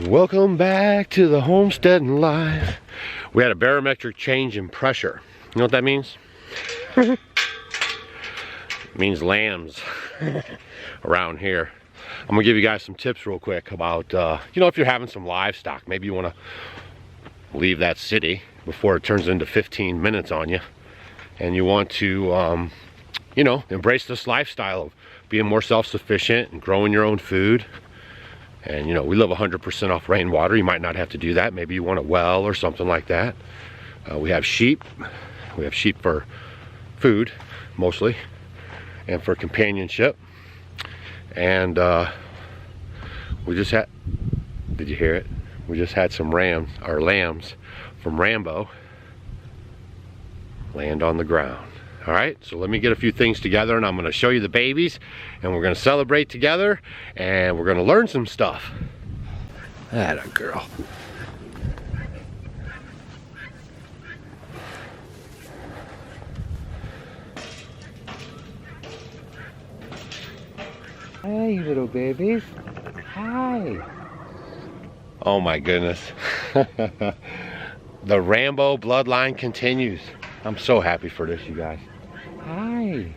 Welcome back to the Homesteading Live. We had a barometric change in pressure. You know what that means? It means lambs around here. I'm gonna give you guys some tips real quick about, you know, if you're having some livestock, maybe you wanna leave that city before it turns into 15 minutes on you. And you want to, you know, embrace this lifestyle of being more self-sufficient and growing your own food. And you know, we live 100% off rainwater. You might not have to do that. Maybe you want a well or something like that. We have sheep. We have sheep for food, mostly, and for companionship. And we just had, did you hear it? We just had some lambs from Rambo land on the ground. All right, so let me get a few things together and I'm gonna show you the babies and we're gonna celebrate together and we're gonna learn some stuff. Atta girl. Hey, little babies. Hi. Oh my goodness. The Rambo bloodline continues. I'm so happy for this, you guys. Hi.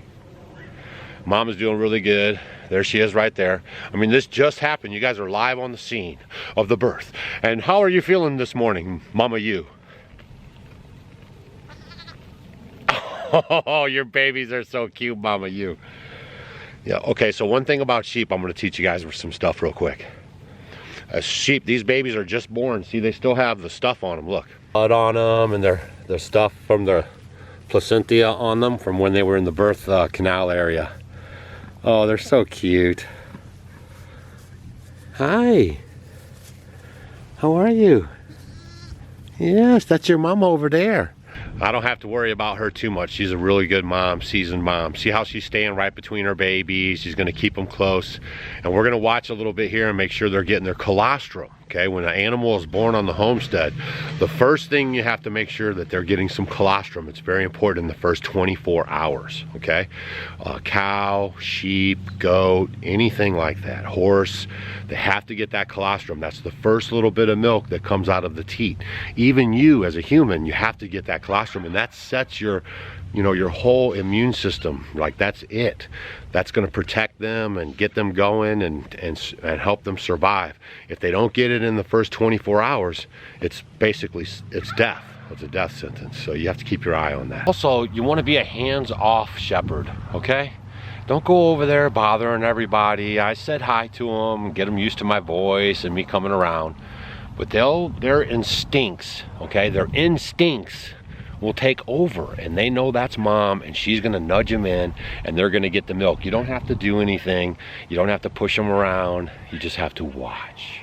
Mom is doing really good. There she is right there. I mean, this just happened. You guys are live on the scene of the birth. And how are you feeling this morning, Mama you? Oh, your babies are so cute, Mama you. Yeah, okay, so one thing about sheep, I'm gonna teach you guys some stuff real quick. Sheep, these babies are just born. See, they still have the stuff on them, look. Blood on them and their stuff from the placenta on them from when they were in the birth canal area. Oh, they're so cute. Hi. How are you? Yes, that's your mama over there. I don't have to worry about her too much. She's a really good mom, seasoned mom. See how she's staying right between her babies. She's gonna keep them close. And we're gonna watch a little bit here and make sure they're getting their colostrum. Okay, when an animal is born on the homestead, the first thing you have to make sure that they're getting some colostrum. It's very important in the first 24 hours, okay? Cow, sheep, goat, anything like that, horse, they have to get that colostrum. That's the first little bit of milk that comes out of the teat. Even you as a human, you have to get that colostrum, and that sets your, you know, your whole immune system. Like, that's it. That's going to protect them and get them going and help them survive. If they don't get it in the first 24 hours, it's basically, it's death. It's a death sentence. So you have to keep your eye on that. Also, you want to be a hands-off shepherd, okay? Don't go over there bothering everybody. I said hi to them, get them used to my voice and me coming around. But their instincts, okay? Their instincts will take over, and they know that's mom, and she's gonna nudge them in, and they're gonna get the milk. You don't have to do anything. You don't have to push them around. You just have to watch.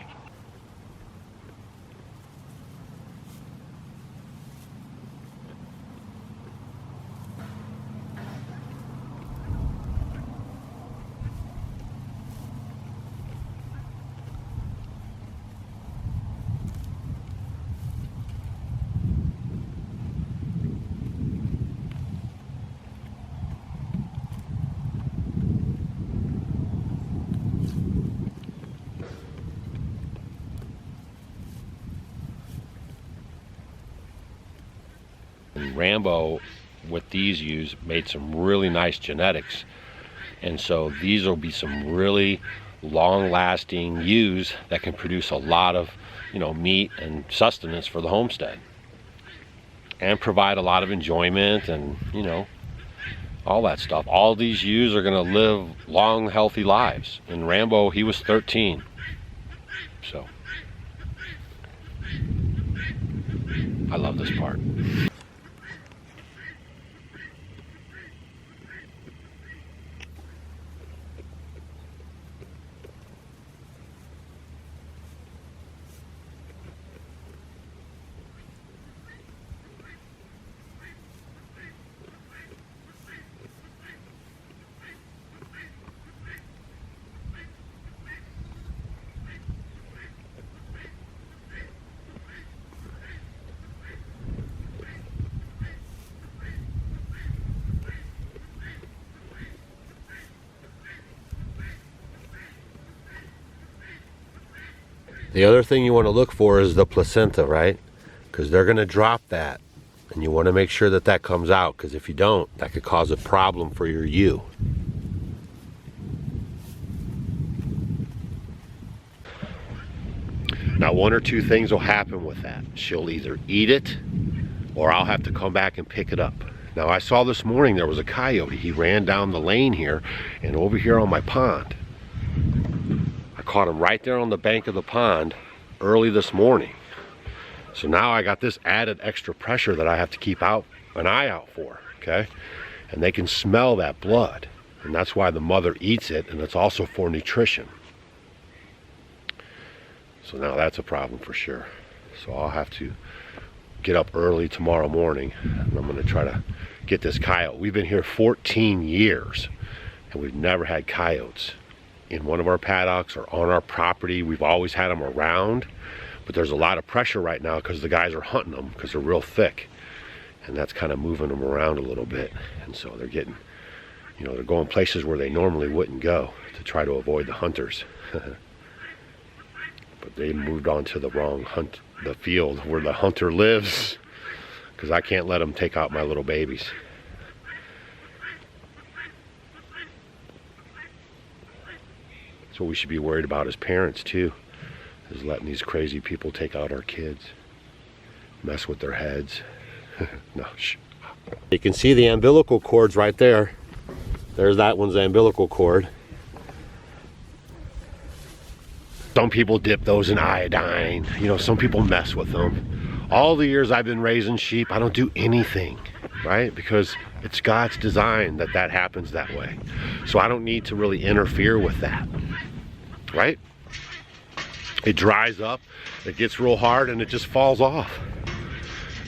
Rambo, with these ewes, made some really nice genetics, and so these will be some really long-lasting ewes that can produce a lot of, you know, meat and sustenance for the homestead and provide a lot of enjoyment and, you know, all that stuff. All these ewes are going to live long, healthy lives. And Rambo, he was 13. So I love this part. The other thing you want to look for is the placenta, right? Because they're going to drop that. And you want to make sure that that comes out, because if you don't, that could cause a problem for your ewe. Now, one or two things will happen with that. She'll either eat it, or I'll have to come back and pick it up. Now, I saw this morning there was a coyote. He ran down the lane here and over here on my pond. I caught him right there on the bank of the pond early this morning. So now I got this added extra pressure that I have to keep an eye out for, okay? And they can smell that blood. And that's why the mother eats it, and it's also for nutrition. So now that's a problem for sure. So I'll have to get up early tomorrow morning, and I'm gonna try to get this coyote. We've been here 14 years, and we've never had coyotes in one of our paddocks or on our property. We've always had them around. But there's a lot of pressure right now because the guys are hunting them because they're real thick. And that's kind of moving them around a little bit. And so they're getting, you know, they're going places where they normally wouldn't go to try to avoid the hunters. But they moved on to the wrong the field where the hunter lives, because I can't let them take out my little babies. That's what we should be worried about as parents too. Is letting these crazy people take out our kids, mess with their heads. No, shh. You can see the umbilical cords right there. There's that one's umbilical cord. Some people dip those in iodine. You know, some people mess with them. All the years I've been raising sheep, I don't do anything, right? Because it's God's design that that happens that way. So I don't need to really interfere with that, right? It dries up, it gets real hard, and it just falls off.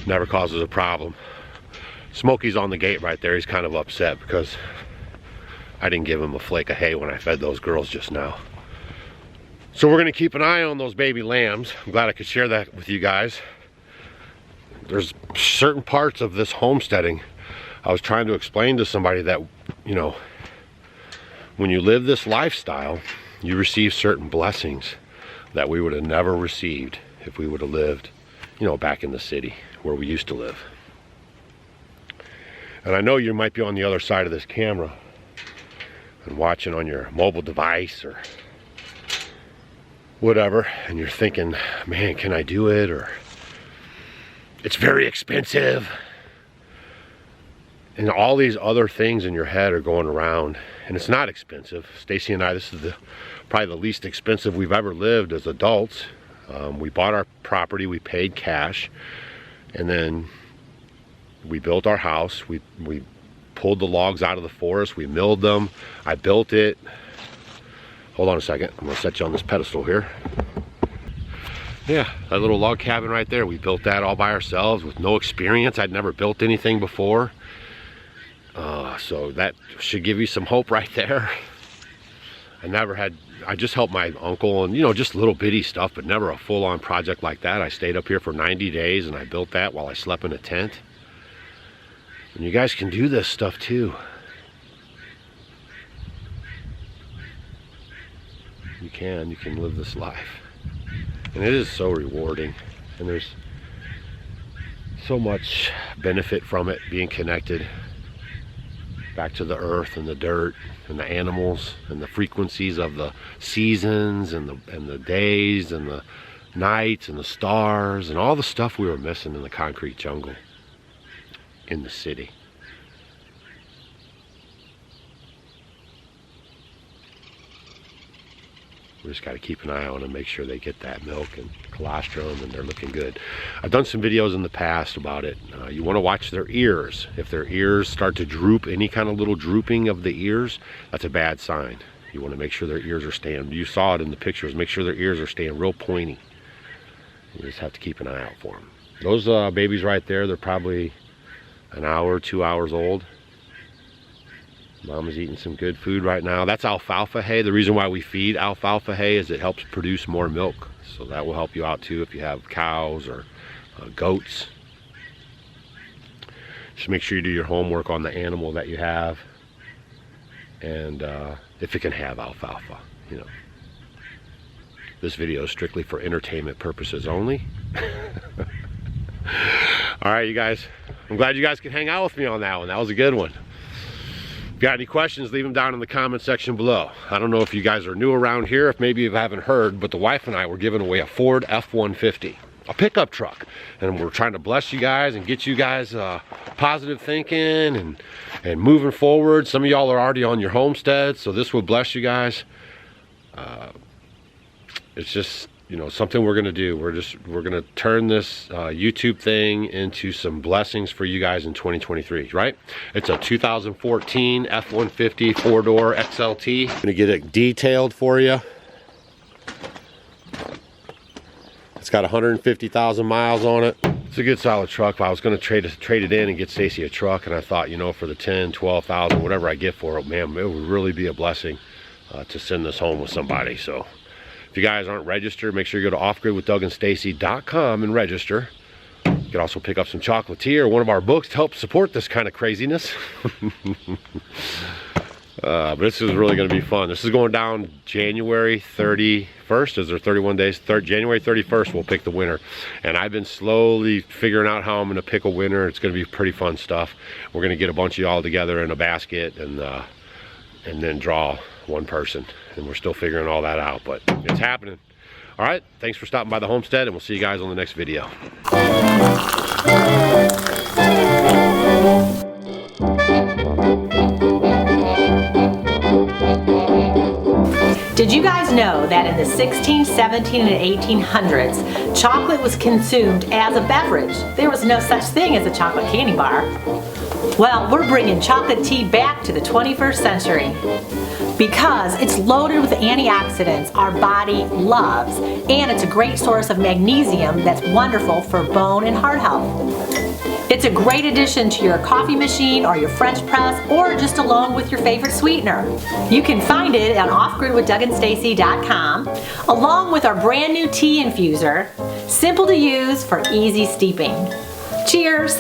Never causes a problem. Smokey's on the gate right there. He's kind of upset because I didn't give him a flake of hay when I fed those girls just now. So we're gonna keep an eye on those baby lambs. I'm glad I could share that with you guys. There's certain parts of this homesteading I was trying to explain to somebody that, you know, when you live this lifestyle, you receive certain blessings that we would have never received if we would have lived, you know, back in the city where we used to live. And I know you might be on the other side of this camera and watching on your mobile device or whatever, and you're thinking, man, can I do it? Or it's very expensive. And all these other things in your head are going around, and it's not expensive. Stacy and I, this is probably the least expensive we've ever lived as adults. We bought our property, we paid cash, and then we built our house. We pulled the logs out of the forest, we milled them, I built it. Hold on a second, I'm gonna set you on this pedestal here. Yeah, that little log cabin right there, we built that all by ourselves with no experience. I'd never built anything before. So that should give you some hope right there. I just helped my uncle and, you know, just little bitty stuff, but never a full-on project like that. I stayed up here for 90 days and I built that while I slept in a tent. And you guys can do this stuff too. You can live this life. And it is so rewarding. And there's so much benefit from it, being connected back to the earth and the dirt and the animals and the frequencies of the seasons and the days and the nights and the stars and all the stuff we were missing in the concrete jungle in the city. We just got to keep an eye on them, make sure they get that milk and colostrum and they're looking good. I've done some videos in the past about it. You want to watch their ears. If their ears start to droop, any kind of little drooping of the ears, that's a bad sign. You want to make sure their ears are staying, you saw it in the pictures, make sure their ears are staying real pointy. You just have to keep an eye out for them. Those babies right there, they're probably an hour, 2 hours old. Mama's eating some good food right now. That's alfalfa hay. The reason why we feed alfalfa hay is it helps produce more milk. So that will help you out too if you have cows or goats. Just make sure you do your homework on the animal that you have. And if it can have alfalfa, you know. This video is strictly for entertainment purposes only. All right, you guys. I'm glad you guys could hang out with me on that one. That was a good one. If you got any questions, leave them down in the comment section below. I don't know if you guys are new around here, if maybe you haven't heard, but the wife and I were giving away a Ford F-150, a pickup truck. And we're trying to bless you guys and get you guys positive thinking and moving forward. Some of y'all are already on your homestead, so this will bless you guys. It's just, you know, something we're gonna do. We're gonna turn this YouTube thing into some blessings for you guys in 2023, right? It's a 2014 F-150 4-door XLT. I'm gonna get it detailed for you. It's got 150,000 miles on it. It's a good solid truck, but I was gonna trade it in and get Stacy a truck, and I thought, you know, for the 10, 12,000, whatever I get for it, man, it would really be a blessing to send this home with somebody. So if you guys aren't registered, make sure you go to offgridwithdouganstacy.com and register. You can also pick up some chocolatier or one of our books to help support this kind of craziness. But this is really going to be fun. This is going down January 31st. Is there 31 days? January 31st we'll pick the winner. And I've been slowly figuring out how I'm going to pick a winner. It's going to be pretty fun stuff. We're going to get a bunch of y'all together in a basket and then draw one person. And we're still figuring all that out, but it's happening. All right, thanks for stopping by the homestead, and we'll see you guys on the next video. Did you guys know that in the 16, 17, and 1800s, chocolate was consumed as a beverage? There was no such thing as a chocolate candy bar. Well, we're bringing chocolate tea back to the 21st century because it's loaded with antioxidants our body loves, and it's a great source of magnesium that's wonderful for bone and heart health. It's a great addition to your coffee machine or your French press, or just along with your favorite sweetener. You can find it on offgridwithdouganstacy.com along with our brand new tea infuser, simple to use for easy steeping. Cheers!